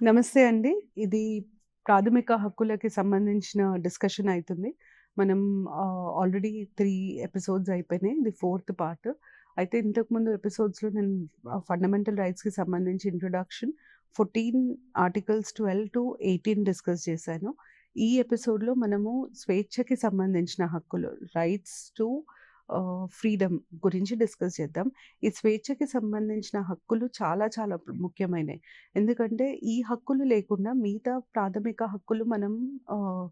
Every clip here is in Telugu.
నమస్తే అండి. ఇది ప్రాథమిక హక్కులకి సంబంధించిన డిస్కషన్ అయితుంది. మనం ఆల్రెడీ 3 ఎపిసోడ్స్ అయిపోయినాయి. ఇది ఫోర్త్ పార్ట్. అయితే ఇంతకుముందు ఎపిసోడ్స్‌లో నేను ఫండమెంటల్ రైట్స్‌కి సంబంధించి ఇంట్రొడక్షన్, 14 ఆర్టికల్స్ 12-18 డిస్కస్ చేశాను. ఈ ఎపిసోడ్‌లో మనము స్వేచ్ఛకి సంబంధించిన హక్కులు, రైట్స్ టు ఫ్రీడమ్ గురించి డిస్కస్ చేద్దాం. ఈ స్వేచ్ఛకి సంబంధించిన హక్కులు చాలా చాలా ముఖ్యమైనయి. ఎందుకంటే ఈ హక్కులు లేకుండా మిగతా ప్రాథమిక హక్కులు మనం ఆహ్,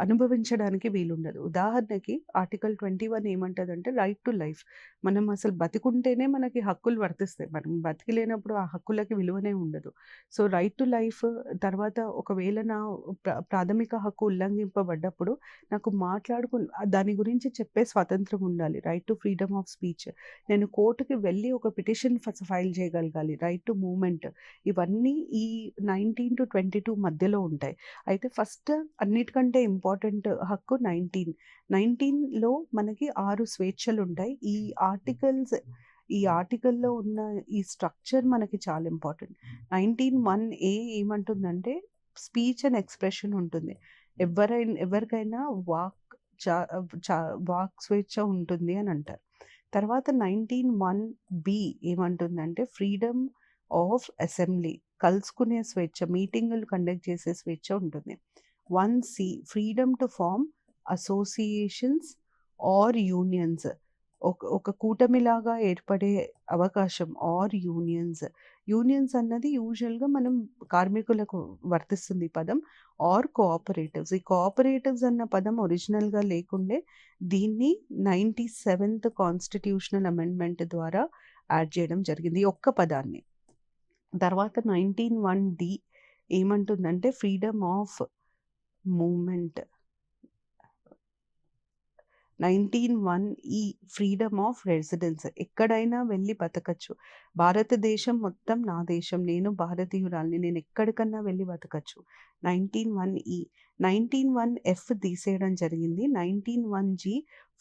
అనుభవించడానికి వీలుండదు. ఉదాహరణకి ఆర్టికల్ 21 ఏమంటదంటే రైట్ టు లైఫ్. మనం అసలు బతికుంటేనే మనకి హక్కులు వర్తిస్తాయి. మనం బతికి లేనప్పుడు ఆ హక్కులకి విలువనే ఉండదు. సో, రైట్ టు లైఫ్ తర్వాత ఒకవేళ నా ప్రాథమిక హక్కు ఉల్లంఘింపబడ్డప్పుడు నాకు దాని గురించి చెప్పే స్వాతంత్రం ఉండాలి. Right to freedom of speech. నేను కోర్ట్‌కి వెళ్ళి ఒక పిటిషన్ ఫైల్ చేయగలగాలి. Right to movement. ఇవన్నీ ఈ 19-22 మధ్యలో ఉంటాయి. అయితే ఫస్ట్ అన్నిటికంటే ఇంపార్టెంట్ హక్కు 19. 19లో మనకి 6 స్వేచ్ఛలుంటాయి. ఈ ఆర్టికల్‌లో ఉన్న ఈ స్ట్రక్చర్ మనకి చాలా ఇంపార్టెంట్. 19(1)(a) ఏమంటుందంటే స్పీచ్ అండ్ ఎక్స్‌ప్రెషన్ ఉంటుంది. ఎవరికైనా వాక్ చ చ వాక్ స్వేచ్ఛ ఉంటుంది అని అంటారు. తర్వాత 19(1)(b) ఏమంటుందంటే ఫ్రీడమ్ ఆఫ్ అసెంబ్లీ, కలుసుకునే స్వేచ్ఛ, మీటింగులు కండక్ట్ చేసే స్వేచ్ఛ ఉంటుంది. 1(c) freedom to form associations or unions, ఒక కూటమిలాగా ఏర్పడే అవకాశం ఆర్ యూనియన్స్. యూనియన్స్ అన్నది యూజువల్‌గా మనం కార్మికులకు వర్తిస్తుంది ఈ పదం. Are cooperatives. ఈ కోఆపరేటివ్స్ అన్న పదం ఒరిజినల్‌గా లేకుండే దీన్ని 97th కాన్స్టిట్యూషనల్ అమెండ్మెంట్ ద్వారా యాడ్ చేయడం జరిగింది. ఈ ఒక్క పదాన్ని. తర్వాత 19(1)(d) ఏమంటుందంటే freedom of movement. 19(1)(e) freedom of residence. ఎక్కడైనా వెళ్లి బతకచ్చు. భారతదేశం మొత్తం నా దేశం. నేను భారతీయురాలిని. నేను ఎక్కడికన్నా వెళ్లి బతకచ్చు. 19(1)(e). 19(1)(f) తీసేయడం జరిగింది. 19(1)(g)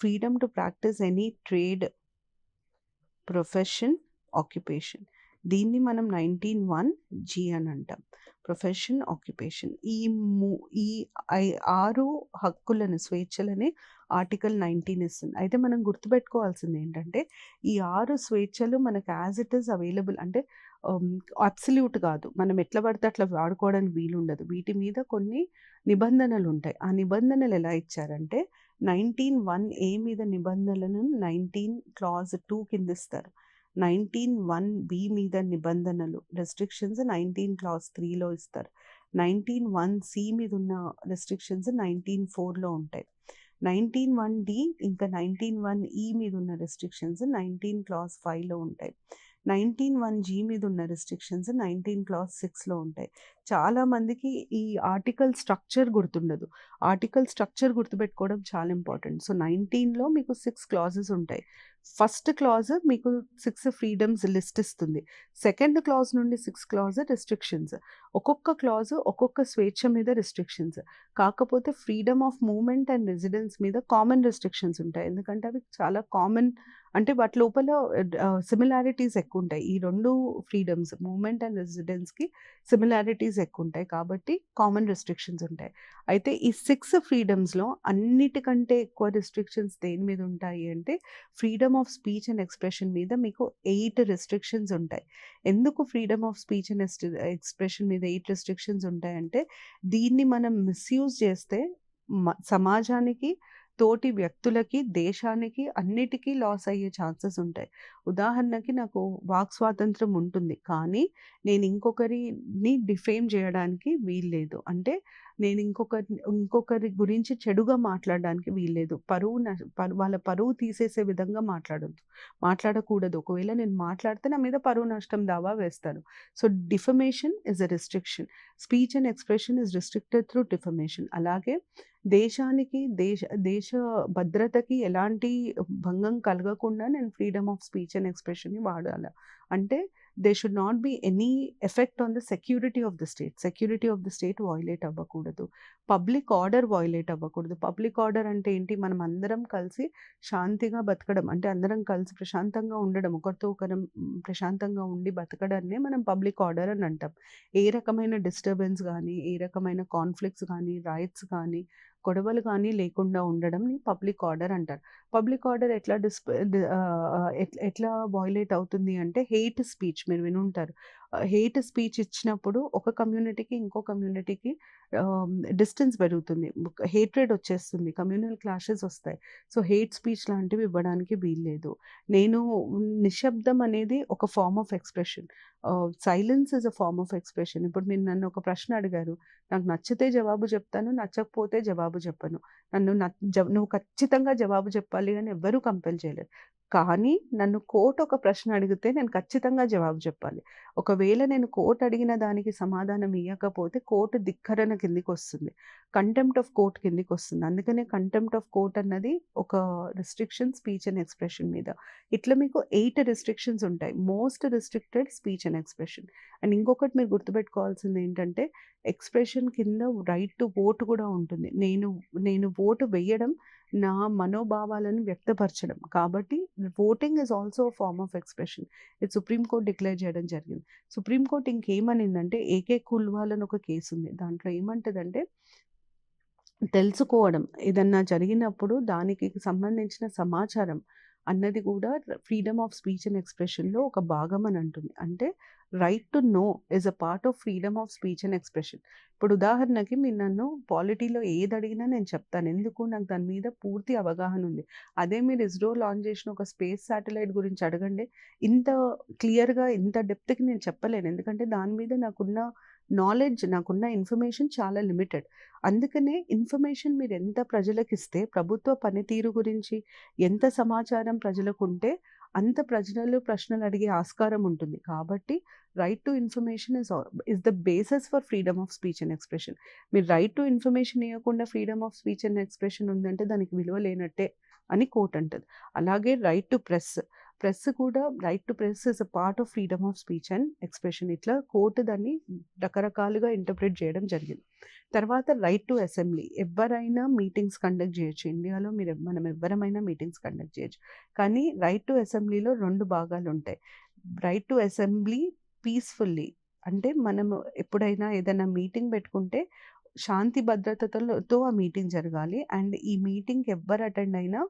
freedom to practise any trade, profession, occupation. దీన్ని మనం 19(1)(g) అని అంటాం. Profession, occupation. ఈ 6 హక్కులను, స్వేచ్ఛలని ఆర్టికల్ 19 ఇస్తుంది. అయితే మనం గుర్తుపెట్టుకోవాల్సింది ఏంటంటే ఈ 6 స్వేచ్ఛలు మనకు యాజ్ ఇట్ ఈస్ అవైలబుల్. అంటే అబ్సల్యూట్ కాదు. మనం ఎట్లా పడితే అట్లా వాడుకోవడానికి వీలుండదు. వీటి మీద కొన్ని నిబంధనలుంటాయి. ఆ నిబంధనలు ఎలా ఇచ్చారంటే 19(1)(a) మీద నిబంధనలను 19 క్లాజ్ 2 కింద ఇస్తారు. 19(1)(b) మీద నిబంధనలు, రెస్ట్రిక్షన్స్ 19 క్లాజ్ 3లో ఇస్తారు. 19(1)(c) మీద ఉన్న రెస్ట్రిక్షన్స్ 19(4)లో ఉంటాయి. 19(1)(d) ఇంకా 19(1)(e) మీద ఉన్న రెస్ట్రిక్షన్స్ 19 క్లాజ్ 5లో ఉంటాయి. 19(1)(g) మీద ఉన్న రెస్ట్రిక్షన్స్ 19 క్లాజ్ 6లో ఉంటాయి. చాలా మందికి ఈ ఆర్టికల్ స్ట్రక్చర్ గుర్తుండదు. ఆర్టికల్ స్ట్రక్చర్ గుర్తుపెట్టుకోవడం చాలా ఇంపార్టెంట్. సో, 19లో మీకు 6 క్లాజెస్ ఉంటాయి. ఫస్ట్ క్లాజ్ మీకు 6 ఫ్రీడమ్స్ లిస్ట్ ఇస్తుంది. సెకండ్ క్లాజ్ నుండి 6 క్లాజ్ రెస్ట్రిక్షన్స్. ఒక్కొక్క క్లాజ్ ఒక్కొక్క స్వేచ్ఛ మీద రెస్ట్రిక్షన్స్. కాకపోతే freedom of movement and residence మీద కామన్ రెస్ట్రిక్షన్స్ ఉంటాయి. ఎందుకంటే అవి చాలా కామన్. అంటే వాటి లోపల సిమిలారిటీస్ ఎక్కువుంటాయి. ఈ 2 ఫ్రీడమ్స్ మూవ్‌మెంట్ అండ్ రెసిడెన్స్‌కి సిమిలారిటీస్ ఎక్కువుంటాయి. కాబట్టి కామన్ రెస్ట్రిక్షన్స్ ఉంటాయి. అయితే ఈ 6 ఫ్రీడమ్స్‌లో అన్నిటికంటే ఎక్కువ రెస్ట్రిక్షన్స్ దేని మీద ఉంటాయి అంటే freedom of speech and expression మీద మీకు 8 రెస్ట్రిక్షన్స్ ఉంటాయి. ఎందుకు freedom of speech and expression మీద 8 రెస్ట్రిక్షన్స్ ఉంటాయంటే దీన్ని మనం మిస్‌యూజ్ చేస్తే సమాజానికి, తోటి వ్యక్తులకి, దేశానికి అన్నిటికీ లాస్ అయ్యే ఛాన్సెస్ ఉంటాయి. ఉదాహరణకి నాకు వాక్ స్వాతంత్రం ఉంటుంది. కానీ నేను ఇంకొకరిని డిఫేమ్ చేయడానికి వీల్లేదు. అంటే నేను ఇంకొకరి గురించి చెడుగా మాట్లాడడానికి వీల్లేదు. వాళ్ళ పరువు తీసేసే విధంగా మాట్లాడకూడదు. ఒకవేళ నేను మాట్లాడితే నా మీద పరువు నష్టం దావా వేస్తారు. So, defamation is a restriction. Speech and expression is restricted through defamation. అలాగే దేశానికి, దేశ భద్రతకి ఎలాంటి భంగం కలగకుండా నేను ఫ్రీడమ్ ఆఫ్ స్పీచ్ అండ్ ఎక్స్‌ప్రెషన్‌ని వాడాల. అంటే they should not be any effect on the security of the state. Security of the state violate అవ్వకూడదు. పబ్లిక్ ఆర్డర్ వయలేట్ అవ్వకూడదు. పబ్లిక్ ఆర్డర్ అంటే ఏంటి? మనం అందరం కలిసి శాంతిగా బతకడం, అంటే అందరం కలిసి ప్రశాంతంగా ఉండడం, ఒకరితో ఒకరం ప్రశాంతంగా ఉండి బతకడాన్నే మనం పబ్లిక్ ఆర్డర్ అని అంటాం. ఏ రకమైన డిస్టర్బెన్స్ గానీ, ఏ రకమైన కాన్‌ఫ్లిక్ట్స్ గానీ, రైట్స్ కానీ, గొడవలు కానీ లేకుండా ఉండడంని పబ్లిక్ ఆర్డర్ అంటారు. పబ్లిక్ ఆర్డర్ ఎట్లా ఎట్లా వయలేట్ అవుతుంది అంటే హేట్ స్పీచ్ మీరు వినుంటారు. హేట్ స్పీచ్ ఇచ్చినప్పుడు ఒక కమ్యూనిటీకి, ఇంకో కమ్యూనిటీకి డిస్టెన్స్ పెరుగుతుంది. హేట్రెడ్ వచ్చేస్తుంది. కమ్యూనల్ క్లాషెస్ వస్తాయి. సో, హేట్ స్పీచ్ లాంటివి ఇవ్వడానికి వీల్లేదు. నేను నిశ్శబ్దం అనేది ఒక form of expression. Silence is a form of expression. ఇప్పుడు మీరు నన్ను ఒక ప్రశ్న అడిగారు. నాకు నచ్చితే జవాబు చెప్తాను. నచ్చకపోతే జవాబు చెప్పను. నన్ను నువ్వు ఖచ్చితంగా జవాబు చెప్పాలి అని ఎవ్వరూ కంపెల్ చేయలేరు. కానీ నన్ను కోర్ట్ ఒక ప్రశ్న అడిగితే నేను ఖచ్చితంగా జవాబు చెప్పాలి. ఒకవేళ నేను కోర్ట్ అడిగిన దానికి సమాధానం ఇయ్యకపోతే కోర్ట్ ధిక్కరణ కిందికొస్తుంది. కంటెంప్ట్ ఆఫ్ కోర్ట్ కిందికొస్తుంది. అందుకనే కంటెంప్ట్ ఆఫ్ కోర్ట్ అన్నది ఒక రిస్ట్రిక్షన్ స్పీచ్ అండ్ ఎక్స్‌ప్రెషన్ మీద. ఇట్లా మీకు 8 రిస్ట్రిక్షన్స్ ఉంటాయి. Most restricted speech and expression. And ఇంకొకటి మీరు గుర్తుపెట్టుకోవాల్సింది ఏంటంటే ఎక్స్‌ప్రెషన్ కింద రైట్ టు ఓట్ కూడా ఉంటుంది. నేను ఓటు వేయడం నా మనోభావాలను వ్యక్తపరచడం. కాబట్టి voting is also a form of expression. ఇది సుప్రీం కోర్ట్ డిక్లేర్ చేయడం జరిగింది. సుప్రీం కోర్ట్ ఇంకేమనిందంటే ఏకే కుల్వాల్ అని ఒక కేసు ఉంది. దాంట్లో ఏమంటదంటే తెలుసుకోవడం, ఏదన్నా జరిగినప్పుడు దానికి సంబంధించిన సమాచారం అన్నది కూడా ఫ్రీడమ్ ఆఫ్ స్పీచ్ అండ్ ఎక్స్‌ప్రెషన్‌లో ఒక భాగం అని అంటుంది. అంటే right to know is a part of freedom of speech and expression. ఇప్పుడు ఉదాహరణకి మీరు నన్ను పాలిటీలో ఏది అడిగినా నేను చెప్తాను. ఎందుకు? నాకు దాని మీద పూర్తి అవగాహన ఉంది. అదే మీరు ఇస్రో లాంచ్ చేసిన ఒక స్పేస్ శాటిలైట్ గురించి అడగండి. ఇంత క్లియర్‌గా, ఇంత డెప్త్‌కి నేను చెప్పలేను. ఎందుకంటే దాని మీద నాకున్న నాలెడ్జ్, నాకున్న ఇన్ఫర్మేషన్ చాలా లిమిటెడ్. అందుకనే ఇన్ఫర్మేషన్ మీరు ఎంత ప్రజలకిస్తే, ప్రభుత్వ పనితీరు గురించి ఎంత సమాచారం ప్రజలకుంటే అంత ప్రశ్నలు అడిగే ఆస్కారం ఉంటుంది. కాబట్టి right to information is the basis for freedom of speech and expression. మీరు రైట్ టు ఇన్ఫర్మేషన్ ఇవ్వకుండా freedom of speech and expression ఉందంటే దానికి విలువ లేనట్టే అని కోర్ట్ అంటది. అలాగే రైట్ టు ప్రెస్. ప్రెస్ కూడా right to press is a part of freedom of speech and expression. ఇట్లా కోర్టు దాన్ని రకరకాలుగా ఇంటర్ప్రిట్ చేయడం జరిగింది. తర్వాత రైట్ టు అసెంబ్లీ. ఎవ్వరైనా మీటింగ్స్ కండక్ట్ చేయొచ్చు. ఇండియాలో మనం ఎవ్వరమైనా మీటింగ్స్ కండక్ట్ చేయొచ్చు. కానీ రైట్ టు అసెంబ్లీలో 2 భాగాలుంటాయి. Right to assembly peacefully. అంటే మనము ఎప్పుడైనా ఏదైనా మీటింగ్ పెట్టుకుంటే శాంతి భద్రతలతో ఆ మీటింగ్ జరగాలి. అండ్ ఈ మీటింగ్‌కి ఎవ్వరు అటెండ్ అయినా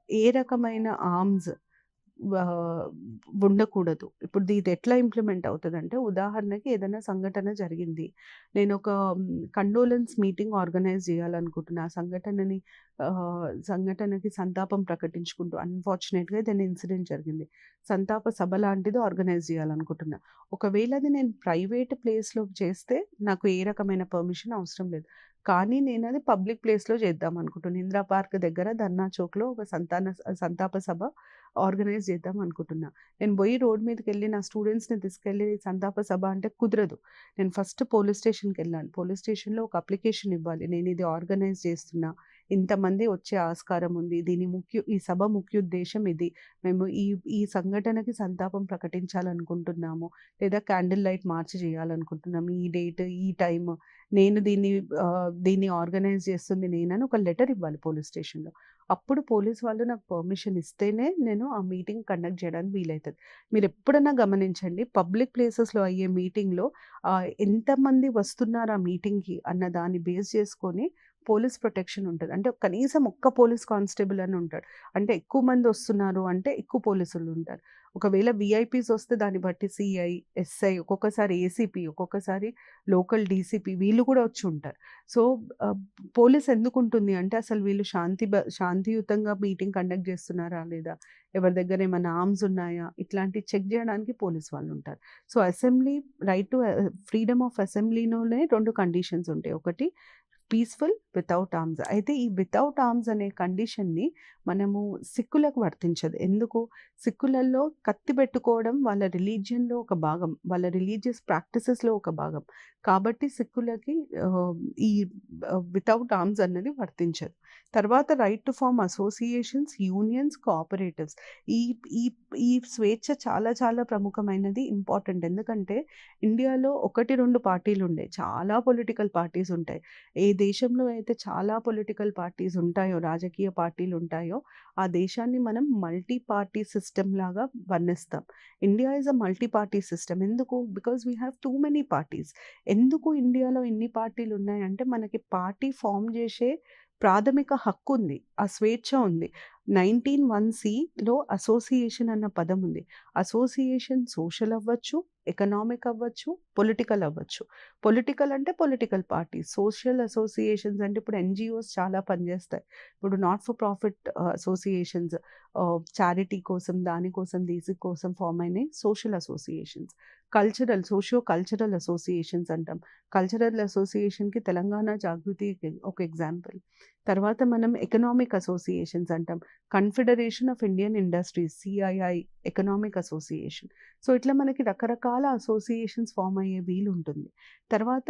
ఏ రకమైన ఆర్మ్స్ ఉండకూడదు. ఇప్పుడు ఇది ఎట్లా ఇంప్లిమెంట్ అవుతదంటే, ఉదాహరణకి ఏదైనా సంఘటన జరిగింది. నేనొక కండోలెన్స్ మీటింగ్ ఆర్గనైజ్ చేయాలనుకుంటున్నా. సంఘటనకి సంతాపం ప్రకటించుకుంటూ అన్‌ఫార్చునేట్‌గా ఏదైనా ఇన్సిడెంట్ జరిగింది. సంతాప సభ లాంటిది ఆర్గనైజ్ చేయాలనుకుంటున్నా. ఒకవేళ అది నేను ప్రైవేట్ ప్లేస్‌లో చేస్తే నాకు ఏ రకమైన పర్మిషన్ అవసరం లేదు. కానీ నేనది పబ్లిక్ ప్లేస్‌లో చేద్దామనుకుంటున్నా. ఇందిరా పార్క్ దగ్గర ధర్నా చౌక్‌లో ఒక సంతాప సభ ఆర్గనైజ్ చేద్దాం అనుకుంటున్నా. నేను పోయి రోడ్ మీదకెళ్ళి నా స్టూడెంట్స్‌ని తీసుకెళ్ళి సంతాప సభ అంటే కుదరదు. నేను ఫస్ట్ పోలీస్ స్టేషన్‌కెళ్ళాలి. పోలీస్ స్టేషన్‌లో ఒక అప్లికేషన్ ఇవ్వాలి. నేను ఇది ఆర్గనైజ్ చేస్తున్నా. ఇంతమంది వచ్చే ఆస్కారం ఉంది. ఈ సభ ముఖ్యోద్దేశం ఇది. మేము ఈ సంఘటనకి సంతాపం ప్రకటించాలనుకుంటున్నాము. లేదా క్యాండిల్ లైట్ మార్చ్ చేయాలనుకుంటున్నాము. ఈ డేట్, ఈ టైమ్, నేను దీన్ని ఆర్గనైజ్ చేస్తుంది నేనని ఒక లెటర్ ఇవ్వాలి పోలీస్ స్టేషన్‌లో. అప్పుడు పోలీస్ వాళ్ళు నాకు పర్మిషన్ ఇస్తేనే నేను ఆ మీటింగ్ కండక్ట్ చేయడానికి వీలైతది. మీరెప్పుడన్నా గమనించండి, పబ్లిక్ ప్లేసెస్‌లో అయ్యే మీటింగ్‌లో ఎంతమంది వస్తున్నారు ఆ మీటింగ్‌కి అన్న దాన్ని బేస్ చేసుకొని పోలీస్ ప్రొటెక్షన్ ఉంటది. అంటే కనీసం ఒక్క పోలీస్ కానిస్టేబుల్ అని ఉంటాడు. అంటే ఎక్కువ మంది వస్తున్నారు అంటే ఎక్కువ పోలీసులు ఉంటారు. ఒకవేళ వీఐపీస్ వస్తే దాన్ని బట్టి సీఐ, ఎస్ఐ, ఒక్కొక్కసారి ఏసీపీ, ఒక్కొక్కసారి లోకల్ డీసీపీ వీళ్ళు కూడా వచ్చి ఉంటారు. సో, పోలీస్ ఎందుకుంటుంది అంటే అసలు వీళ్ళు శాంతియుతంగా మీటింగ్ కండక్ట్ చేస్తున్నారా లేదా? ఎవరి దగ్గర ఏమైనా ఆర్మ్స్ ఉన్నాయా? ఇట్లాంటివి చెక్ చేయడానికి పోలీస్ వాళ్ళు ఉంటారు. So, assembly right to freedom of అసెంబ్లీలోనే 2 కండిషన్స్ ఉంటాయి. ఒకటి పీస్‌ఫుల్, వితౌట్ ఆర్మ్స్. అయితే ఈ వితౌట్ ఆర్మ్స్ అనే కండిషన్‌ని మనము సిక్కులకు వర్తించదు. ఎందుకు? సిక్కులలో కత్తి పెట్టుకోవడం వాళ్ళ రిలీజియన్‌లో ఒక భాగం. వాళ్ళ రిలీజియస్ ప్రాక్టీసెస్‌లో ఒక భాగం. కాబట్టి సిక్కులకి ఈ వితౌట్ ఆర్మ్స్ అన్నది వర్తించదు. తర్వాత right to form associations, unions, cooperatives. ఈ ఈ ఈ స్వేచ్ఛ చాలా చాలా ప్రముఖమైనది, ఇంపార్టెంట్. ఎందుకంటే ఇండియాలో 1, 2 పార్టీలుండేయి. చాలా పొలిటికల్ పార్టీస్ ఉంటాయి. ఏ దేశంలో అయితే చాలా పొలిటికల్ పార్టీస్ ఉంటాయో, రాజకీయ పార్టీలుంటాయో, ఆ దేశాన్ని మనం మల్టీ పార్టీ సిస్టమ్ లాగా వర్ణిస్తాం. India is a multi party system. ఎందుకు? Because we have too many parties. ఎందుకు ఇండియాలో ఇన్ని పార్టీలున్నాయంటే మనకి పార్టీ ఫార్మ్ చేసే ప్రాథమిక హక్కుంది. ఆ స్వేచ్ఛ ఉంది. 19(1)(c)లో అసోసియేషన్ అన్న పదం ఉంది. అసోసియేషన్ సోషల్ అవ్వచ్చు, ఎకనామిక్ అవ్వచ్చు, పొలిటికల్ అవ్వచ్చు. పొలిటికల్ అంటే పొలిటికల్ పార్టీ. సోషల్ అసోసియేషన్స్ అంటే ఇప్పుడు ఎన్‌జీఓస్ చాలా పనిచేస్తాయి. ఇప్పుడు not for profit associations, charity కోసం, దానికోసం, కోసం ఫార్మ్ అయినాయి social associations. Socio cultural associations అంటాం. కల్చరల్ అసోసియేషన్‌కి తెలంగాణ జాగృతి ఒక ఎగ్జాంపుల్. తర్వాత మనం ఎకనామిక్ అసోసియేషన్స్ అంటాం. Confederation of Indian industries, CII economic association. So, ఇట్లా మనకి రకరకాల అసోసియేషన్స్ ఫార్మ్ అయ్యే వీలుంటుంది. తర్వాత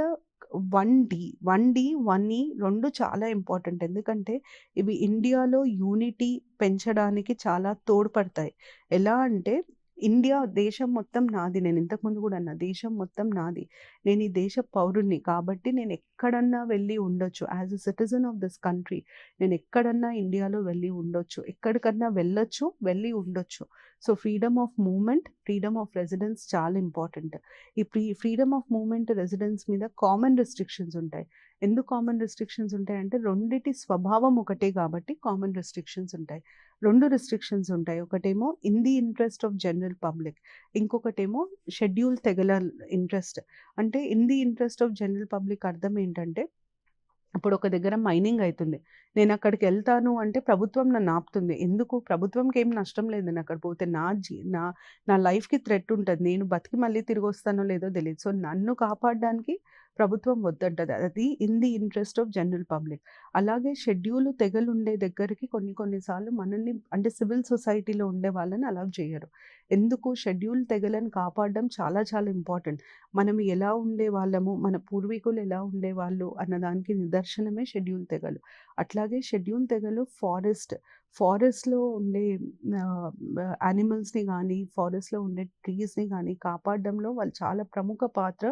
1D, 1E 2 చాలా ఇంపార్టెంట్. ఎందుకంటే ఇవి ఇండియాలో యూనిటీ పెంచడానికి చాలా తోడ్పడతాయి. ఎలా అంటే ఇండియా దేశం మొత్తం నాది. నేను ఇంతకుముందు కూడా అన్నా, దేశం మొత్తం నాది. నేను ఈ దేశ పౌరుడిని. కాబట్టి నేను ఎక్కడన్నా వెళ్ళి ఉండొచ్చు. As a citizen of this country నేను ఎక్కడన్నా ఇండియాలో వెళ్ళి ఉండొచ్చు. ఎక్కడికన్నా వెళ్ళొచ్చు, వెళ్ళి ఉండొచ్చు. So, freedom of movement, freedom of residence చాలా ఇంపార్టెంట్. ఈ ఫ్రీడమ్ ఆఫ్ మూవ్‌మెంట్, రెసిడెన్స్ మీద కామన్ రిస్ట్రిక్షన్స్ ఉంటాయి. ఎందుకు కామన్ రిస్ట్రిక్షన్స్ ఉంటాయంటే రెండిటి స్వభావం ఒకటే కాబట్టి కామన్ రిస్ట్రిక్షన్స్ ఉంటాయి. 2 రిస్ట్రిక్షన్స్ ఉంటాయి. ఒకటేమో in the interest of general public. ఇంకొకటేమో షెడ్యూల్ తెగల ఇంట్రెస్ట్. అంటే in the interest of general public అర్థం ఏంటంటే, ఇప్పుడు ఒక దగ్గర మైనింగ్ అయితుంది. నేను అక్కడికెళ్తాను అంటే ప్రభుత్వం నన్ను ఆపుతుంది. ఎందుకు? ప్రభుత్వంకి ఏం నష్టం లేదు నేను అక్కడ పోతే. నా నా లైఫ్‌కి థ్రెట్ ఉంటది. నేను బతికి మళ్ళీ తిరిగొస్తానో లేదో తెలీదు. సో, నన్ను కాపాడడానికి ప్రభుత్వం వద్దంటది. అది in the interest of general public. అలాగే షెడ్యూల్ తెగలుండే దగ్గరికి కొన్ని సార్లు మనల్ని, అంటే సివిల్ సొసైటీలో ఉండే వాళ్ళని అలౌ చేయరు. ఎందుకు? షెడ్యూల్ తెగలను కాపాడడం చాలా చాలా ఇంపార్టెంట్. మనం ఎలా ఉండేవాళ్ళము, మన పూర్వీకులు ఎలా ఉండేవాళ్ళు అన్నదానికి నిదర్శనమే షెడ్యూల్ తెగలు. అట్లాగే షెడ్యూల్ తెగలు ఫారెస్ట్‌లో ఉండే యానిమల్స్‌ని గానీ, ఫారెస్ట్‌లో ఉండే ట్రీస్‌ని గానీ కాపాడడంలో వాళ్ళు చాలా ప్రముఖ పాత్ర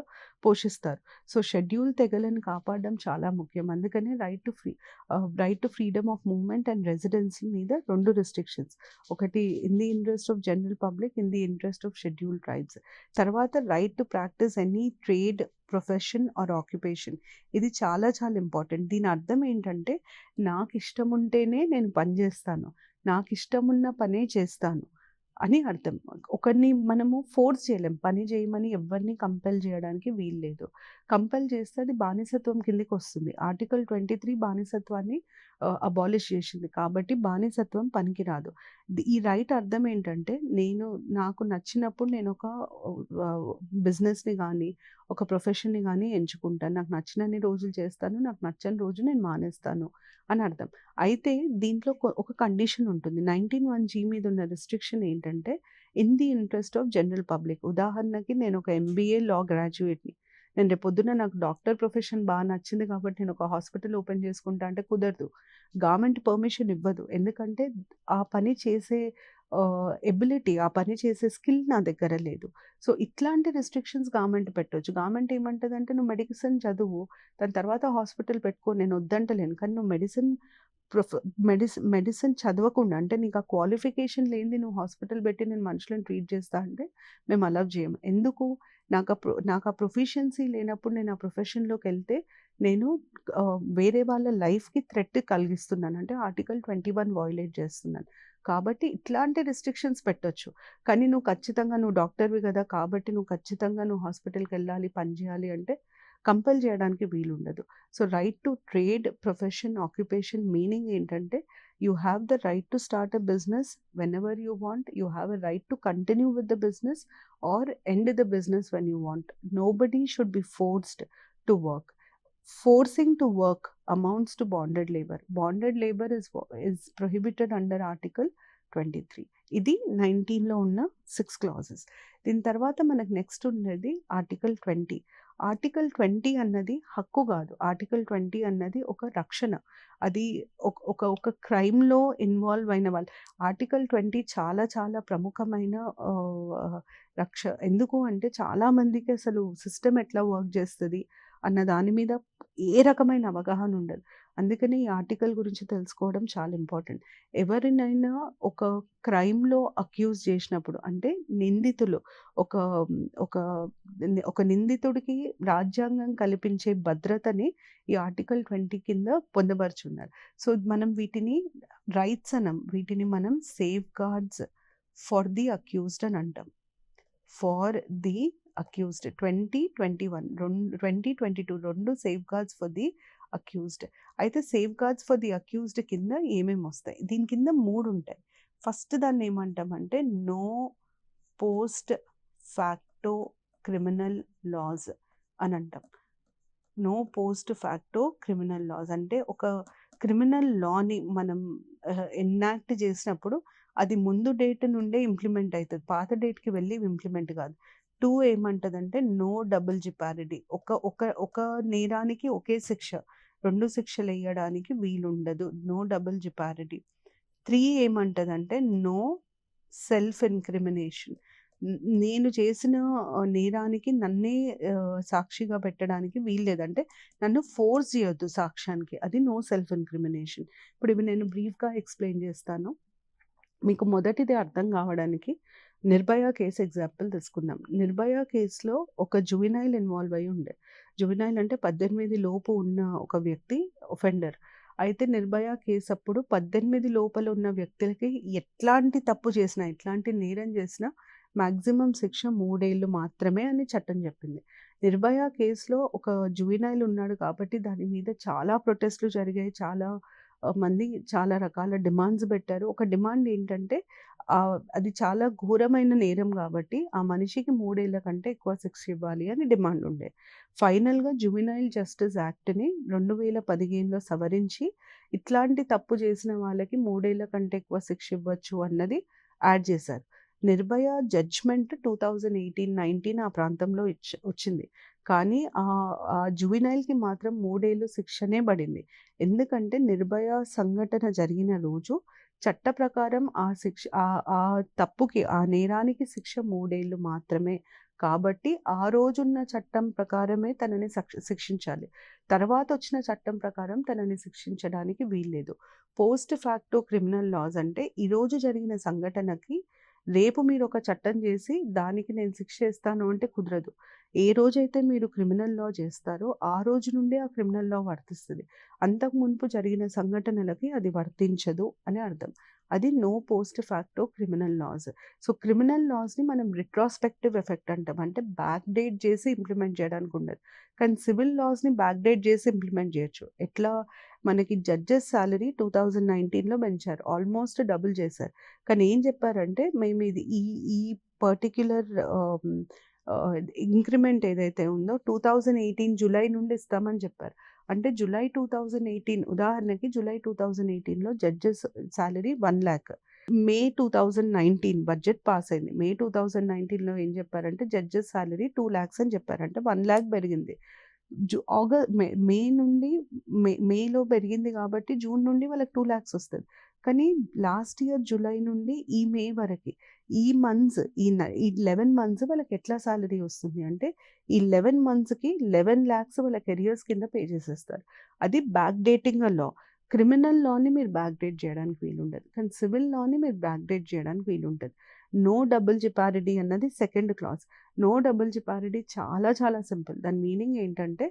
పోషిస్తారు. సో, షెడ్యూల్ తెగలను కాపాడడం చాలా ముఖ్యం. అందుకనే right to freedom of movement and residency మీద 2 రిస్ట్రిక్షన్స్. ఒకటి in the interest of general public, in the interest of scheduled tribes. తర్వాత right to practise any trade, profession or occupation. ఇది చాలా చాలా ఇంపార్టెంట్. దీని అర్థం ఏంటంటే, నాకిష్టం ఉంటేనే నేను పని చేస్తాను. నాకిష్టమున్న పనే చేస్తాను అని అర్థం. ఒకరిని మనము ఫోర్స్ చేయలేం. పని చేయమని ఎవ్వరిని కంపెల్ చేయడానికి వీల్లేదు. కంపెల్ చేస్తే అది బానిసత్వం కిందకొస్తుంది. ఆర్టికల్ 23 బానిసత్వాన్ని అబాలిష్ చేసింది. కాబట్టి బానిసత్వం పనికిరాదు. ఈ రైట్ అర్థం ఏంటంటే, నాకు నచ్చినప్పుడు నేనొక బిజినెస్‌ని గానీ, ఒక ప్రొఫెషన్‌ని గానీ ఎంచుకుంటాను. నాకు నచ్చినన్ని రోజులు చేస్తాను. నాకు నచ్చని రోజు నేను మానేస్తాను అని అర్థం. అయితే దీంట్లో ఒక కండిషన్ ఉంటుంది. 19(1)(g) మీద ఉన్న రిస్ట్రిక్షన్ ఏంటంటే, in the interest of general public. ఉదాహరణకి నేను ఒక MBA లా గ్రాడ్యుయేట్‌ని. నేను రేపొద్దున నాకు డాక్టర్ ప్రొఫెషన్ నచ్చింది కాబట్టి నేను ఒక హాస్పిటల్ ఓపెన్ చేసుకుంటా అంటే కుదరదు. గవర్నమెంట్ పర్మిషన్ ఇవ్వదు. ఎందుకంటే ఆ పని చేసే ఎబిలిటీ, ఆ పని చేసే స్కిల్ నా దగ్గర లేదు. సో, ఇట్లాంటి రిస్ట్రిక్షన్స్ గవర్నమెంట్ పెట్టొచ్చు. గవర్నమెంట్ ఏమంటదంటే, నువ్వు మెడిసిన్ చదువు, దాని తర్వాత హాస్పిటల్ పెట్టుకో, నేను వద్దంటలేను. కానీ నువ్వు మెడిసిన్ చదవకుండా, అంటే నీకు ఆ క్వాలిఫికేషన్ లేనిది నువ్వు హాస్పిటల్ పెట్టి నేను మనుషులను ట్రీట్ చేస్తా అంటే మేము అలౌ చేయము. ఎందుకు? నాకు ఆ ప్రొఫిషియన్సీ లేనప్పుడు నేను ఆ ప్రొఫెషన్‌లోకెళ్తే నేను వేరే వాళ్ళ లైఫ్‌కి థ్రెట్ కలిగిస్తున్నాను. అంటే ఆర్టికల్ 21 వయోలేట్ చేస్తున్నాను. కాబట్టి ఇట్లాంటి రిస్ట్రిక్షన్స్ పెట్టొచ్చు. కానీ నువ్వు డాక్టర్‌వి గదా! కాబట్టి నువ్వు హాస్పిటల్‌కెళ్ళాలి, పని చేయాలి అంటే కంపెల్ చేయడానికి వీలుండదు. So, right to trade, profession, occupation meaning ఏంటంటే, you have the right to start a business whenever you want. You have a right to continue with the business or end the business when you want. Nobody should be forced to work. Forcing to work amounts to bonded labour. Bonded labour is prohibited under article 23. ఇది 19లో ఉన్న 6 క్లాజెస్. దీని తర్వాత మనకు నెక్స్ట్ ఉన్నది ఆర్టికల్ 20. ఆర్టికల్ 20 అన్నది హక్కు కాదు. ఆర్టికల్ 20 అన్నది ఒక రక్షణ. అది ఒక క్రైమ్‌లో ఇన్వాల్వ్ అయిన వాళ్ళు. ఆర్టికల్ 20 చాలా చాలా ప్రముఖమైన రక్ష. ఎందుకు అంటే చాలా మందికి అసలు సిస్టమ్ ఎట్లా వర్క్ చేస్తది అన్న దాని మీద ఏ రకమైన అవగాహన ఉండదు. అందుకని ఈ ఆర్టికల్ గురించి తెలుసుకోవడం చాలా ఇంపార్టెంట్. ఎవరినైనా ఒక క్రైమ్‌లో అక్యూజ్ చేసినప్పుడు అంటే నిందితులు ఒక ఒక ఒక నిందితుడికి రాజ్యాంగం కల్పించే భద్రతని ఈ ఆర్టికల్ 20 కింద పొందుపరుచున్నారు. సో, మనం వీటిని రైట్స్ అనం. వీటిని మనం సేఫ్‌గార్డ్స్ ఫర్ ది అక్యూజ్డ్ అని అంటాం. For the accused 2021 2022 2 safeguards for the accused. అయితే సేఫ్‌గార్డ్స్ ఫర్ ది అక్యూజ్డ్ కింద ఏమేమి వస్తాయి? దీని కింద 3 ఉంటాయి. ఫస్ట్ దాన్ని ఏమంటామంటే no post facto criminal laws అని అంటాం. No post facto criminal laws అంటే ఒక క్రిమినల్ లాని మనం ఎనాక్ట్ చేసినప్పుడు అది ముందు డేట్ నుండే ఇంప్లిమెంట్ అవుతుంది. పాత డేట్‌కి వెళ్ళి ఇంప్లిమెంట్ కాదు. 2 ఏమంటదంటే నో డబుల్ జిపారిటీ. ఒక నేరానికి ఒకే శిక్ష. 2 శిక్షలు ఎయ్యడానికి వీలుండదు. No double jeopardy. 3 ఏమంటదంటే నో సెల్ఫ్ ఇన్క్రిమినేషన్. నేను చేసిన నేరానికి నన్నే సాక్షిగా పెట్టడానికి వీల్లేదంటే నన్ను ఫోర్స్ చేయొద్దు సాక్ష్యానికి. అది నో సెల్ఫ్ ఇన్క్రిమినేషన్. ఇప్పుడు ఇవి నేను బ్రీఫ్‌గా ఎక్స్‌ప్లెయిన్ చేస్తాను. మీకు మొదటిది అర్థం కావడానికి నిర్భయ కేసు ఎగ్జాంపుల్ తీసుకుందాం. నిర్భయ కేసులో ఒక జువెనైల్ ఇన్వాల్వ్ అయ్యి ఉండే. జువెనైల్ అంటే 18 లోపు ఉన్న ఒక వ్యక్తి ఒఫెండర్. అయితే నిర్భయ కేసు అప్పుడు 18 లోపల ఉన్న వ్యక్తులకి ఎట్లాంటి తప్పు చేసినా, ఎట్లాంటి నేరం చేసినా మాక్సిమం శిక్ష 3 ఏళ్ళు మాత్రమే అని చట్టం చెప్పింది. నిర్భయ కేసులో ఒక జువెనైల్ ఉన్నాడు కాబట్టి దాని మీద చాలా ప్రొటెస్ట్‌లు జరిగాయి. చాలా మంది చాలా రకాల డిమాండ్స్ పెట్టారు. ఒక డిమాండ్ ఏంటంటే అది చాలా ఘోరమైన నేరం కాబట్టి ఆ మనిషికి 3 ఏళ్ల కంటే ఎక్కువ శిక్ష ఇవ్వాలి అని డిమాండ్ ఉండే. ఫైనల్‌గా జువెనైల్ జస్టిస్ యాక్ట్‌ని 2015లో సవరించి ఇట్లాంటి తప్పు చేసిన వాళ్ళకి 3 ఏళ్ల కంటే ఎక్కువ శిక్ష ఇవ్వచ్చు అన్నది యాడ్ చేశారు. నిర్భయ జడ్జ్‌మెంట్ 2018, 19 ఆ ప్రాంతంలో వచ్చింది. కానీ ఆ జువెనైల్‌కి మాత్రం 3 ఏళ్ళు శిక్షనే పడింది. ఎందుకంటే నిర్భయ సంఘటన జరిగిన రోజు చట్ట ప్రకారం ఆ తప్పుకి, ఆ నేరానికి శిక్ష 3 ఏళ్ళు మాత్రమే. కాబట్టి ఆ రోజున్న చట్టం ప్రకారమే తనని శిక్షించాలి. తర్వాత వచ్చిన చట్టం ప్రకారం తనని శిక్షించడానికి వీల్లేదు. పోస్ట్ ఫ్యాక్టో క్రిమినల్ లాస్ అంటే ఈరోజు జరిగిన సంఘటనకి రేపు మీరు ఒక చట్టం చేసి దానికి నేను శిక్ష ఇస్తాను అంటే కుదరదు. ఏ రోజైతే మీరు క్రిమినల్ లా చేస్తారో ఆ రోజు నుండే ఆ క్రిమినల్ లా వర్తిస్తది. అంతకు మునుపు జరిగిన సంఘటనలకి అది వర్తించదు అని అర్థం. అది no post facto criminal laws. So, criminal లాస్‌ని మనం రిట్రోస్పెక్టివ్ ఎఫెక్ట్ అంటాం. అంటే బ్యాక్ డేట్ చేసి ఇంప్లిమెంట్ చేయడానికి ఉండదు. కానీ సివిల్ లాస్‌ని బ్యాక్ డేట్ చేసి ఇంప్లిమెంట్ చేయొచ్చు. ఎట్లా మనకి జడ్జెస్ సాలరీ 2019లో పెంచారు. ఆల్మోస్ట్ డబుల్ చేశారు. కానీ ఏం చెప్పారంటే మేము ఇది ఈ ఈ పర్టిక్యులర్ ఇంక్రిమెంట్ ఏదైతే ఉందో 2018 జులై నుండి ఇస్తామని చెప్పారు. అంటే జులై 2018 ఉదాహరణకి జులై 2018లో జడ్జెస్ సాలరీ 1,00,000. మే 2019 బడ్జెట్ పాస్ అయింది. మే 2019లో ఏం చెప్పారంటే జడ్జెస్ సాలరీ 2,00,000 అని చెప్పారు. అంటే 1,00,000 పెరిగింది. మే నుండి మేలో పెరిగింది కాబట్టి జూన్ నుండి వాళ్ళకి 2,00,000 వస్తది. కానీ లాస్ట్ ఇయర్ జులై నుండి ఈ మే వరకి ఈ మంత్స్ ఈ 11 మంత్స్ వాళ్ళకి ఎట్లా సాలరీ వస్తుంది అంటే ఈ 11 మంత్స్‌కి 11,00,000 వాళ్ళకి అరియర్స్ కింద పే చేసేస్తారు. అది బ్యాక్ డేటింగ్ లా. క్రిమినల్ లాని మీరు బ్యాక్ డేట్ చేయడానికి వీలుండదు. కానీ సివిల్ లాని మీరు బ్యాక్ డేట్ చేయడానికి వీలుంటది. నో డబుల్ జిపారిటీ అన్నది సెకండ్ క్లాజ్. నో డబుల్ జిపారిటీ చాలా చాలా సింపుల్. దాని మీనింగ్ ఏంటంటే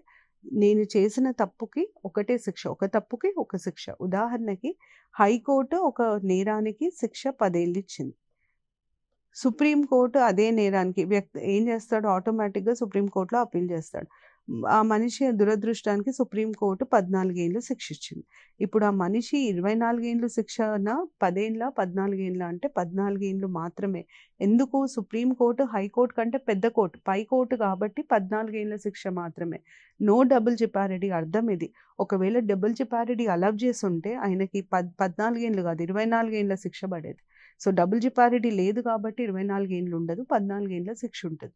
నేను చేసిన తప్పుకి ఒకటే శిక్ష. ఒక తప్పుకి ఒక శిక్ష. ఉదాహరణకి హైకోర్టు ఒక నేరానికి శిక్ష 10 ఏళ్ళు ఇచ్చింది. సుప్రీం కోర్ట్ అదే నేరానికి ఏం చేస్తాడు ఆటోమేటిక్‌గా సుప్రీం కోర్ట్‌లో అప్పీల్ చేస్తాడు. ఆ మనిషి దురదృష్టానికి సుప్రీంకోర్టు 14 ఏళ్ళు శిక్ష ఇచ్చింది. ఇప్పుడు ఆ మనిషి 24 ఏళ్ళు శిక్షనా, 10 ఏండ్లా, 14 ఏండ్లా అంటే 14 ఏండ్లు మాత్రమే. ఎందుకు? సుప్రీంకోర్టు, హైకోర్టు కంటే పెద్ద కోర్టు, పై కోర్టు కాబట్టి 14 ఏళ్ల శిక్ష మాత్రమే. నో డబుల్ జెపారిటీ అర్థం ఇది. ఒకవేళ డబుల్ జెపారిటీ అలౌ చేసుంటే ఆయనకి 14 ఏండ్లు కాదు 24 ఏండ్ల శిక్ష పడేది. సో, డబుల్ జెపారిటీ లేదు కాబట్టి 24 ఏండ్లు ఉండదు. 14 ఏండ్ల శిక్ష ఉంటది.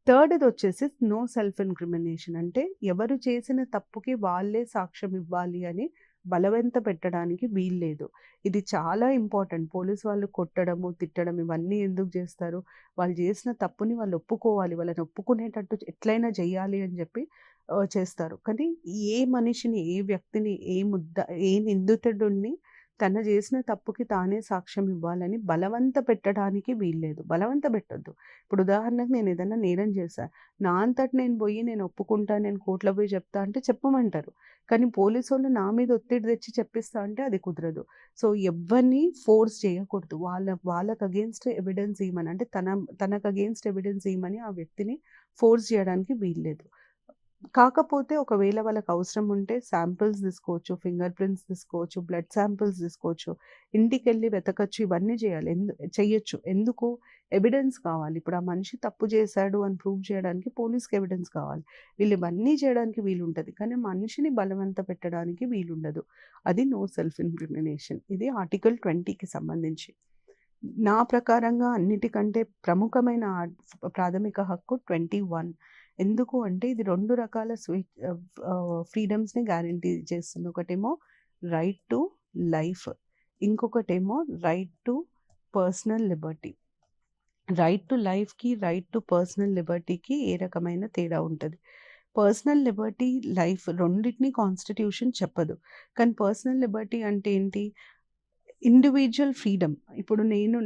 థర్డ్‌ది వచ్చేసి నో సెల్ఫ్ ఇన్క్రిమినేషన్. అంటే ఎవరు చేసిన తప్పుకి వాళ్ళే సాక్ష్యం ఇవ్వాలి అని బలవంత పెట్టడానికి వీల్లేదు. ఇది చాలా ఇంపార్టెంట్. పోలీస్ వాళ్ళు కొట్టడము, తిట్టడం ఇవన్నీ ఎందుకు చేస్తారు? వాళ్ళు చేసిన తప్పుని వాళ్ళు ఒప్పుకోవాలి. వాళ్ళని ఒప్పుకునేటట్టు ఎట్లైనా చేయాలి అని చెప్పి చేస్తారు. కానీ ఏ మనిషిని, ఏ వ్యక్తిని, ఏ నిందితుడిని తను చేసిన తప్పుకి తానే సాక్ష్యం ఇవ్వాలని బలవంత పెట్టడానికి వీల్లేదు. బలవంత పెట్టొద్దు. ఇప్పుడు ఉదాహరణకు నేను ఏదైనా నేరం చేశా. నా అంతట నేను పోయి నేను ఒప్పుకుంటా, నేను కోర్ట్‌లో పోయి చెప్తా అంటే చెప్పమంటారు. కానీ పోలీసోళ్ళు నా మీద ఒత్తిడి తెచ్చి చెప్పిస్తా అంటే అది కుదరదు. సో, ఎవ్వరిని ఫోర్స్ చేయకూడదు. వాళ్ళకి అగెయిన్స్ట్ ఎవిడెన్స్ ఇయ్యమని, అంటే తనకు అగెయిన్స్ట్ ఎవిడెన్స్ ఇయ్యమని ఆ వ్యక్తిని ఫోర్స్ చేయడానికి వీల్లేదు. కాకపోతే ఒకవేళ వాళ్ళకి అవసరం ఉంటే శాంపిల్స్ తీసుకోవచ్చు, ఫింగర్ ప్రింట్స్ తీసుకోవచ్చు, బ్లడ్ శాంపిల్స్ తీసుకోవచ్చు, ఇంటికెళ్ళి వెతకచ్చు, ఇవన్నీ చేయాలి. చెయ్యొచ్చు. ఎందుకు? ఎవిడెన్స్ కావాలి. ఇప్పుడు ఆ మనిషి తప్పు చేశాడు అని ప్రూవ్ చేయడానికి పోలీస్‌కి ఎవిడెన్స్ కావాలి. వీళ్ళు ఇవన్నీ చేయడానికి వీలుంటది. కానీ మనిషిని బలవంత పెట్టడానికి వీలుండదు. అది నో సెల్ఫ్ ఇన్క్రిమినేషన్. ఇది ఆర్టికల్ 20కి సంబంధించి. నా ప్రకారంగా అన్నిటికంటే ప్రముఖమైన ప్రాథమిక హక్కు 21. ఎందుకు అంటే ఇది 2 రకాల ఫ్రీడమ్స్‌ని గ్యారంటీ చేస్తుంది. ఒకటేమో రైట్ టు లైఫ్. ఇంకొకటేమో right to personal liberty. Right to లైఫ్‌కి, రైట్ టు పర్సనల్ లిబర్టీకి ఏ రకమైన తేడా ఉంటది? పర్సనల్ లిబర్టీ, లైఫ్ రెండిటిని కాన్స్టిట్యూషన్ చెప్పదు. కానీ పర్సనల్ లిబర్టీ అంటే ఏంటి? Individual freedom. ఇప్పుడు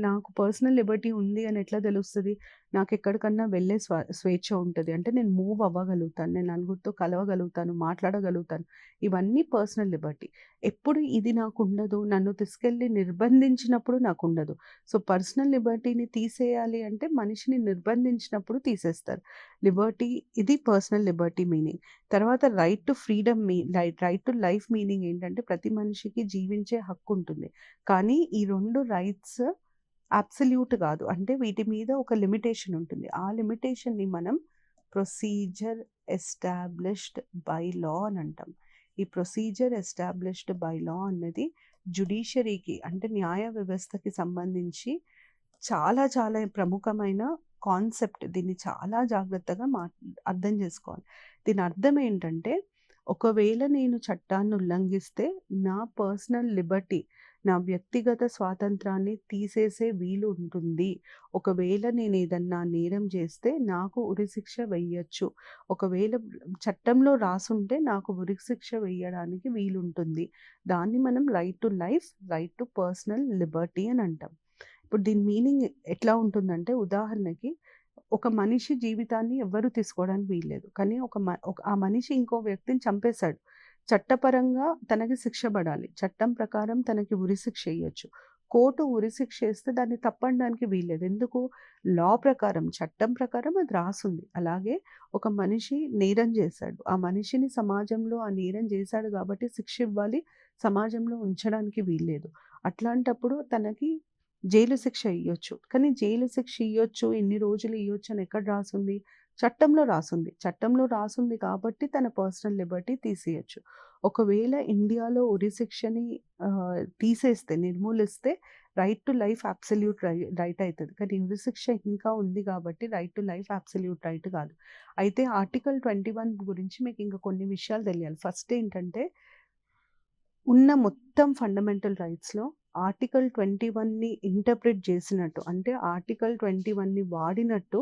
నాకు పర్సనల్ లిబర్టీ ఉంది అని ఎట్లా తెలుస్తది? నాకెక్కడికన్నా వెళ్ళే స్వేచ్ఛ ఉంటది. అంటే నేను మూవ్ అవ్వగలుగుతాను. నేను నలుగురితో కలవగలుగుతాను, మాట్లాడగలుగుతాను. ఇవన్నీ పర్సనల్ లిబర్టీ. ఎప్పుడు ఇది నాకుండదు, నన్ను తీసుకెళ్ళి నిర్బంధించినప్పుడు నాకుండదు. సో, పర్సనల్ లిబర్టీని తీసేయాలి అంటే మనిషిని నిర్బంధించినప్పుడు తీసేస్తారు. లిబర్టీ ఇది పర్సనల్ లిబర్టీ మీనింగ్. తర్వాత right to freedom right to life meaning ఏంటంటే ప్రతి మనిషికి జీవించే హక్కు ఉంటుంది. కానీ ఈ 2 రైట్స్ అబ్సల్యూట్ కాదు. అంటే వీటి మీద ఒక లిమిటేషన్ ఉంటుంది. ఆ లిమిటేషన్‌ని మనం ప్రొసీజర్ ఎస్టాబ్లిష్డ్ బై లా అని అంటాం. ఈ ప్రొసీజర్ ఎస్టాబ్లిష్డ్ బై లా అన్నది జ్యుడిషియరీకి, అంటే న్యాయ వ్యవస్థకి సంబంధించి చాలా చాలా ప్రముఖమైన కాన్సెప్ట్. దీన్ని చాలా జాగ్రత్తగా అర్థం చేసుకోవాలి. దీని అర్థం ఏంటంటే, ఒకవేళ నేను చట్టాన్ని ఉల్లంఘిస్తే నా పర్సనల్ లిబర్టీ, నా వ్యక్తిగత స్వాతంత్రాన్ని తీసేసే వీలు ఉంటుంది. ఒకవేళ నేను ఏదన్నా నేరం చేస్తే నాకు ఉరిశిక్ష వెయ్యొచ్చు. ఒకవేళ చట్టంలో రాసుంటే నాకు ఉరిశిక్ష వేయడానికి వీలుంటుంది. దాన్ని మనం right to life, right to personal Liberty అని అంటాం. ఇప్పుడు దీని మీనింగ్ ఎట్లా ఉంటుందంటే, ఉదాహరణకి ఒక మనిషి జీవితాన్ని ఎవ్వరు తీసుకోవడానికి వీల్లేదు. కానీ ఆ మనిషి ఇంకో వ్యక్తిని చంపేశాడు. చట్టపరంగా తనకి శిక్ష పడాలి. చట్టం ప్రకారం తనకి ఉరిశిక్ష ఎయ్యొచ్చు. కోర్టు ఉరిశిక్ష ఏస్తే దాన్ని తప్పనడానికి వీల్లేదు. ఎందుకు? లా ప్రకారం, చట్టం ప్రకారం అది రాసుంది. అలాగే ఒక మనిషి నేరం చేశాడు. ఆ మనిషిని సమాజంలో ఆ నేరం చేశాడు కాబట్టి శిక్ష ఇవ్వాలి. సమాజంలో ఉంచడానికి వీల్లేదు. అట్లాంటప్పుడు తనకి జైలు శిక్ష ఇయ్యొచ్చు. కానీ జైలు శిక్ష ఇయ్యొచ్చు, ఇన్ని రోజులు ఇయ్యొచ్చు అని ఎక్కడ రాసుంది? చట్టంలో రాసుంది. చట్టంలో రాసుంది కాబట్టి తన పర్సనల్ లిబర్టీ తీసేయొచ్చు. ఒకవేళ ఇండియాలో ఉరిశిక్షని తీసేస్తే, నిర్మూలిస్తే right to life absolute right అయితది. కానీ ఉరిశిక్ష ఇంకా ఉంది కాబట్టి right to life absolute right కాదు. అయితే ఆర్టికల్ 21 గురించి మీకు ఇంకా కొన్ని విషయాలు తెలియాలి. ఫస్ట్ ఏంటంటే, ఉన్న మొత్తం ఫండమెంటల్ రైట్స్‌లో ఆర్టికల్ 21ని ఇంటర్ప్రిట్ చేసినట్టు, అంటే ఆర్టికల్ 21ని వాడినట్టు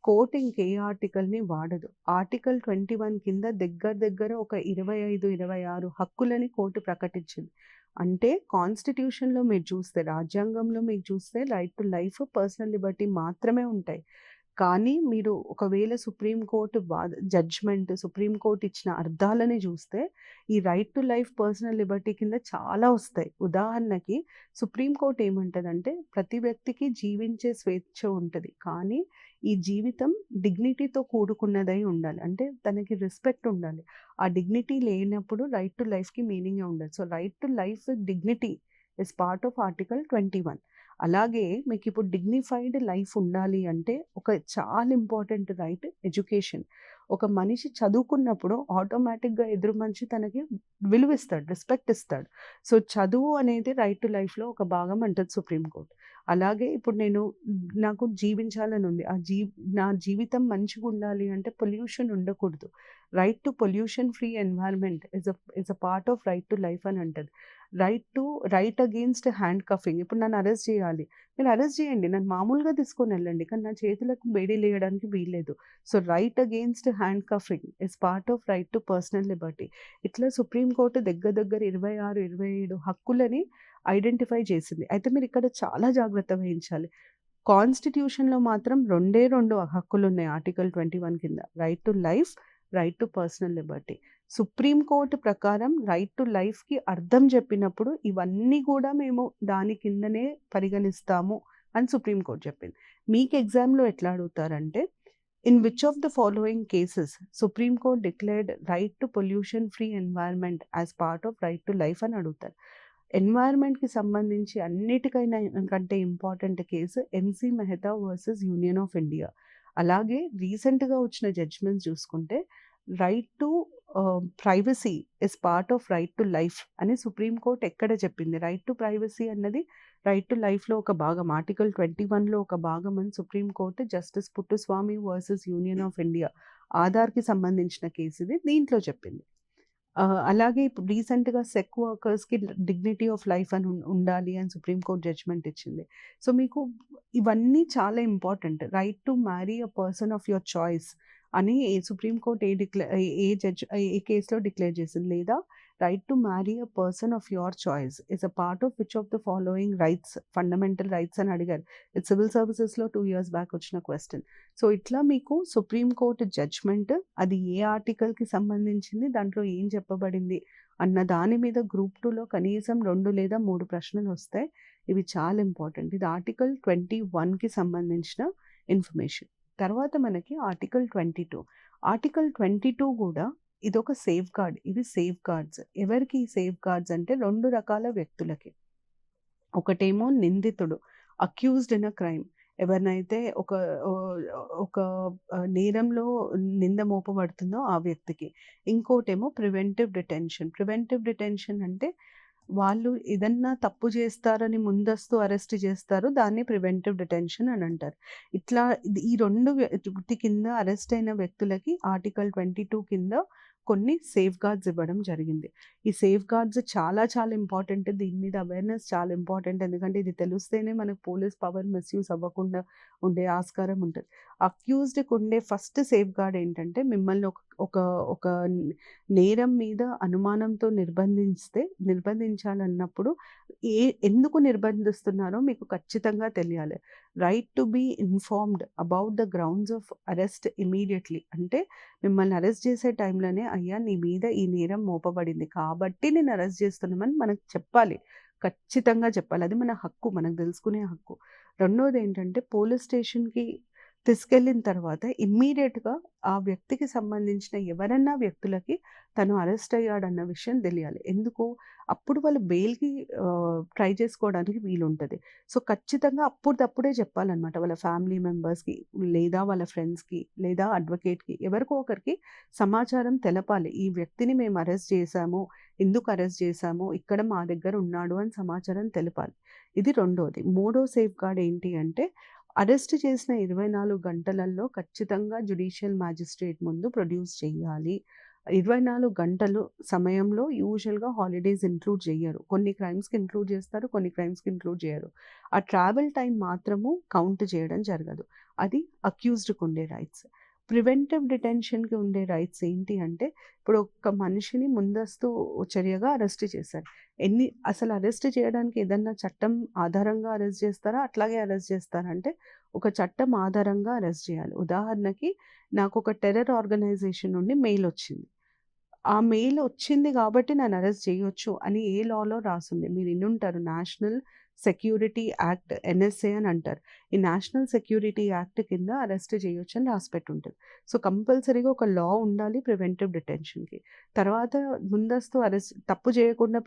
కోర్ట్ ఇంకే ఆర్టికల్‌ని వాడదు. ఆర్టికల్ 21 కింద దగ్గర ఒక 25, 26 హక్కులని కోర్టు ప్రకటించింది. అంటే కాన్స్టిట్యూషన్‌లో మీరు చూస్తే, రాజ్యాంగంలో మీకు చూస్తే right to life, personal Liberty మాత్రమే ఉంటాయి. కానీ మీరు ఒకవేళ సుప్రీంకోర్టు సుప్రీంకోర్టు ఇచ్చిన అర్థాలని చూస్తే ఈ right to life personal Liberty కింద చాలా వస్తాయి. ఉదాహరణకి సుప్రీంకోర్టు ఏమంటదంటే ప్రతి వ్యక్తికి జీవించే స్వేచ్ఛ ఉంటది. కానీ ఈ జీవితం డిగ్నిటీతో కూడుకున్నదై ఉండాలి. అంటే తనకి రెస్పెక్ట్ ఉండాలి. ఆ డిగ్నిటీ లేనప్పుడు రైట్ టు లైఫ్‌కి మీనింగే ఉండదు. So right to life with dignity is part of article 21. అలాగే మీకిప్పుడు డిగ్నిఫైడ్ లైఫ్ ఉండాలి అంటే ఒక చాలా ఇంపార్టెంట్ రైట్ ఎడ్యుకేషన్. ఒక మనిషి చదువుకున్నప్పుడు ఆటోమేటిక్‌గా ఎదురు మనిషి తనకి విలువిస్తాడు, రెస్పెక్ట్ ఇస్తాడు. సో చదువు అనేది రైట్ టు లైఫ్‌లో ఒక భాగం అంటది సుప్రీంకోర్టు. అలాగే ఇప్పుడు నాకు జీవించాలని ఉంది. నా జీవితం మంచిగుండాలి అంటే పొల్యూషన్ ఉండకూడదు. Right to pollution free environment is a part of right to life అని అంటది. Right against hand cuffing. ఇప్పుడు నన్ను అరెస్ట్ చేయాలి. మీరు అరెస్ట్ చేయండి. నన్ను మామూలుగా తీసుకొని వెళ్ళండి. కానీ నా చేతులకు బేడీలేయడానికి వీల్లేదు. So right against hand cuffing is part of right to personal Liberty. ఇట్లా సుప్రీంకోర్టు దగ్గర 26, 27 హక్కులని ఐడెంటిఫై చేసింది. అయితే మీరు ఇక్కడ చాలా జాగ్రత్త వహించాలి. కాన్స్టిట్యూషన్‌లో మాత్రం 2 హక్కులున్నాయి ఆర్టికల్ 21 కింద. Right to life, right to personal Liberty. Supreme court ప్రకారం రైట్ టు లైఫ్‌కి అర్థం చెప్పినప్పుడు ఇవన్నీ కూడా మేము దాని కిందనే పరిగణిస్తాము అని సుప్రీంకోర్టు చెప్పింది. మీకు ఎగ్జామ్‌లో ఎట్లా అడుగుతారంటే, in which of the following cases supreme court declared right to pollution free environment as part of right to life అని అడుగుతారు. ఎన్వైర్న్మెంట్‌కి సంబంధించి కంటే important case NC Mehta versus union of India. అలాగే రీసెంట్‌గా వచ్చిన జడ్జ్‌మెంట్స్ చూసుకుంటే right to privacy is part of right to life అని సుప్రీంకోర్టు ఎక్కడ చెప్పింది. రైట్ టు ప్రైవసీ అన్నది రైట్ టు లైఫ్‌లో ఒక భాగం. ఆర్టికల్ 21లో ఒక భాగం అని supreme court justice Puttaswamy versus union of India ఆధార్‌కి సంబంధించిన కేసు ఇది. దీంట్లో చెప్పింది. అలాగే ఇప్పుడు రీసెంట్‌గా సెక్ వర్కర్స్‌కి డిగ్నిటీ ఆఫ్ లైఫ్ అని ఉండాలి అని సుప్రీంకోర్టు జడ్జ్‌మెంట్ ఇచ్చింది. సో మీకు ఇవన్నీ చాలా important. Right to marry a person of your choice అని సుప్రీంకోర్టు ఏ కేస్‌లో డిక్లేర్ చేసింది. లేదా right to marry a person of your choice is a part of which of the following rights, fundamental rights అని అడిగారు. ఇది సివిల్ సర్వీసెస్‌లో 2 ఇయర్స్ బ్యాక్ వచ్చిన క్వెషన్. సో ఇట్లా మీకు సుప్రీంకోర్టు జడ్జ్‌మెంట్ అది ఏ ఆర్టికల్‌కి సంబంధించింది, దాంట్లో ఏం చెప్పబడింది అన్న దాని మీద గ్రూప్ 2లో కనీసం 2 లేదా 3 ప్రశ్నలు వస్తాయి. ఇవి చాలా ఇంపార్టెంట్. ఇది ఆర్టికల్ 21కి సంబంధించిన ఇన్ఫర్మేషన్. తర్వాత మనకి ఆర్టికల్ 22. ఆర్టికల్ 22 కూడా ఇదొక సేఫ్‌గార్డ్. ఇవి సేఫ్‌గార్డ్స్. ఎవరికి సేఫ్‌గార్డ్స్ అంటే 2 రకాల వ్యక్తులకి. ఒకటేమో నిందితుడు, అక్యూజ్డ్ ఇన్ ఎ క్రైమ్. ఎవరినైతే ఒక నేరంలో నింద మోపబడుతుందో ఆ వ్యక్తికి. ఇంకోటేమో ప్రివెంటివ్ డిటెన్షన్. ప్రివెంటివ్ డిటెన్షన్ అంటే వాళ్ళు ఏదన్నా తప్పు చేస్తారని ముందస్తు అరెస్ట్ చేస్తారు. దాన్ని ప్రివెంటివ్ డిటెన్షన్ అని అంటారు. ఇట్లా ఈ 2 వీటి కింద అరెస్ట్ అయిన వ్యక్తులకి ఆర్టికల్ 22 కింద కొన్ని సేఫ్‌గార్డ్స్ ఇవ్వడం జరిగింది. ఈ సేఫ్‌గార్డ్స్ చాలా చాలా ఇంపార్టెంట్. దీని మీద అవేర్‌నెస్ చాలా ఇంపార్టెంట్. ఎందుకంటే ఇది తెలిస్తేనే మనకు పోలీస్ పవర్ మిస్‌యూజ్ అవ్వకుండా ఉండే ఆస్కారం ఉంటది. అక్యూజ్డ్‌కి ఉండే ఫస్ట్ సేఫ్‌గార్డ్ ఏంటంటే మిమ్మల్ని ఒక నేరం మీద అనుమానంతో నిర్బంధించాలన్నప్పుడు ఎందుకు నిర్బంధిస్తున్నారో మీకు ఖచ్చితంగా తెలియాలి. Right to be informed about the grounds of arrest immediately. అంటే మిమ్మల్ని అరెస్ట్ చేసే టైంలోనే అయ్యా నీ మీద ఈ నేరం మోపబడింది కాబట్టి నేను అరెస్ట్ చేస్తున్నామని మనకు చెప్పాలి. ఖచ్చితంగా చెప్పాలి. అది మన హక్కు. మనకు తెలుసుకునే హక్కు. రెండోదేంటంటే పోలీస్ స్టేషన్‌కి తీసుకెళ్ళిన తర్వాత ఇమ్మీడియేట్‌గా ఆ వ్యక్తికి సంబంధించిన ఎవరన్నా వ్యక్తులకి తను అరెస్ట్ అయ్యాడన్న విషయం తెలియాలి. ఎందుకు? అప్పుడు వాళ్ళు బెయిల్‌కి ట్రై చేసుకోవడానికి వీలుంటది. సో ఖచ్చితంగా అప్పటిదప్పుడే చెప్పాలనమాట. వాళ్ళ ఫ్యామిలీ మెంబర్స్‌కి, లేదా వాళ్ళ ఫ్రెండ్స్‌కి, లేదా అడ్వకేట్‌కి ఎవరికో ఒకరికి సమాచారం తెలపాలి. ఈ వ్యక్తిని మేము అరెస్ట్ చేశాము, ఎందుకు అరెస్ట్ చేశాము, ఇక్కడ మా దగ్గర ఉన్నాడు అని సమాచారం తెలపాలి. ఇది రెండోది. మూడో సేఫ్‌గార్డ్ ఏంటి అంటే అరెస్ట్ చేసిన 24 గంటలలో ఖచ్చితంగా జ్యుడిషియల్ మ్యాజిస్ట్రేట్ ముందు ప్రొడ్యూస్ చేయాలి. 24 గంటలు సమయంలో యూజువల్‌గా హాలిడేస్ ఇంక్లూడ్ చెయ్యరు. కొన్ని క్రైమ్స్‌కి ఇంక్లూడ్ చేస్తారు. కొన్ని క్రైమ్స్‌కి ఇంక్లూడ్ చేయరు. ఆ ట్రావెల్ టైమ్ మాత్రము కౌంట్ చేయడం జరగదు. అది అక్యూజ్డ్‌కి ఉండే రైట్స్. ప్రివెంటివ్ డిటెన్షన్‌కి ఉండే రైట్స్ ఏంటి అంటే, ఇప్పుడు ఒక మనిషిని ముందస్తు చర్యగా అరెస్ట్ చేశారు. అసలు అరెస్ట్ చేయడానికి ఏదన్నా చట్టం ఆధారంగా అరెస్ట్ చేస్తారా? అట్లాగే అరెస్ట్ చేస్తారా? అంటే ఒక చట్టం ఆధారంగా అరెస్ట్ చేయాలి. ఉదాహరణకి నాకొక టెర్రర్ ఆర్గనైజేషన్ నుండి మెయిల్ వచ్చింది. ఆ మెయిల్ వచ్చింది కాబట్టి నన్ను అరెస్ట్ చేయొచ్చు అని ఏ లాలో రాసుంది. మీరు ఇనుంటారు నేషనల్ సెక్యూరిటీ యాక్ట్ ఎన్ఎస్ఏ అని అంటారు. ఈ నేషనల్ సెక్యూరిటీ యాక్ట్ కింద అరెస్ట్ చేయొచ్చు అని రాసిపెట్టుంటది. సో, కంపల్సరీగా ఒక లా ఉండాలి ప్రివెంటివ్ డిటెన్షన్‌కి. తర్వాత ముందస్తు తప్పు చేయకుండా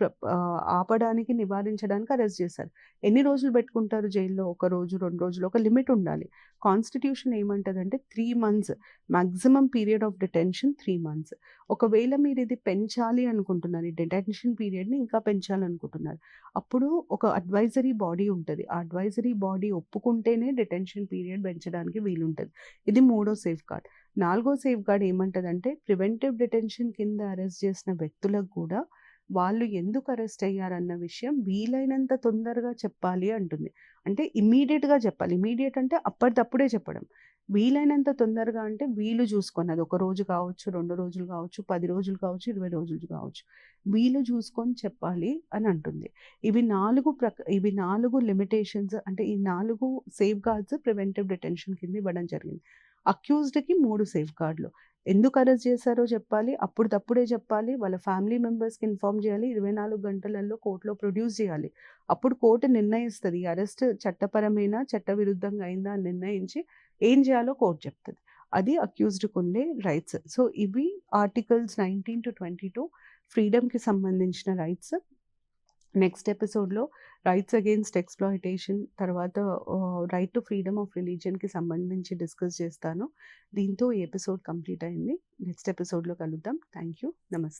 ఆపడానికి, నివారించడానికి అరెస్ట్ చేశారు. ఎన్ని రోజులు పెట్టుకుంటారు జైల్లో? ఒక రోజు, 2 రోజులు ఒక లిమిట్ ఉండాలి. కాన్స్టిట్యూషన్ ఏమంటదంటే 3 months maximum period of detention 3 months. ఒకవేళ మీరిది పెంచాలి అనుకుంటున్నారు. ఈ డిటెన్షన్ పీరియడ్‌ని ఇంకా పెంచాలనుకుంటున్నారు. అప్పుడు ఒక అడ్వైజరీ బాడీ ఉంటది. ఆ అడ్వైజరీ బాడీ ఒప్పుకుంటేనే డిటెన్షన్ పీరియడ్ పెంచడానికి వీలుంటది. ఇది మూడో సేఫ్‌గార్డ్. నాలుగో సేఫ్‌గార్డ్ ఏమంటదంటే ప్రివెంటివ్ డిటెన్షన్ కింద అరెస్ట్ చేసిన వ్యక్తులకు కూడా వాళ్ళు ఎందుకు అరెస్ట్ అయ్యారన్న విషయం వీలైనంత తొందరగా చెప్పాలి అంటుంది. అంటే ఇమ్మీడియేట్‌గా చెప్పాలి. ఇమ్మీడియేట్ అంటే అప్పటిదప్పుడే చెప్పడం. వీలైనంత తొందరగా అంటే వీలు చూసుకొని అది ఒక రోజు కావచ్చు, 2 రోజులు కావచ్చు, 10 రోజులు కావచ్చు, 20 రోజులు కావచ్చు. వీలు చూసుకొని చెప్పాలి అని అంటుంది. ఇవి 4 లిమిటేషన్స్ అంటే ఈ 4 సేఫ్‌గార్డ్స్ ప్రివెంటివ్ డిటెన్షన్ కింద ఇవ్వడం జరిగింది. అక్యూజ్డ్‌కి 3 సేఫ్‌గార్డ్‌లు. ఎందుకు అరెస్ట్ చేశారో చెప్పాలి. అప్పటిదప్పుడే చెప్పాలి. వాళ్ళ ఫ్యామిలీ మెంబర్స్‌కి ఇన్ఫార్మ్ చేయాలి. 24 గంటలలో కోర్ట్‌లో ప్రొడ్యూస్ చేయాలి. అప్పుడు కోర్ట్ నిర్ణయిస్తది. ఈ అరెస్ట్ చట్టపరమేనా, చట్టవిరుద్ధంగా అయిందా అని నిర్ణయించి ఏం చేయాలో కోర్ట్ చెప్తది. అది అక్యూజ్డ్‌కుండే రైట్స్. సో, ఇవి ఆర్టికల్స్ 19-22 ఫ్రీడమ్‌కి సంబంధించిన రైట్స్. నెక్స్ట్ ఎపిసోడ్‌లో రైట్స్ అగెయిన్స్ట్ ఎక్స్‌ప్లాయిటేషన్ తర్వాత రైట్ టు ఫ్రీడమ్ ఆఫ్ రిలీజియన్‌కి సంబంధించి డిస్కస్ చేస్తాను. దీంతో ఈ ఎపిసోడ్ కంప్లీట్ అయింది. నెక్స్ట్ ఎపిసోడ్‌లో కలుద్దాం. Thank you. నమస్తే.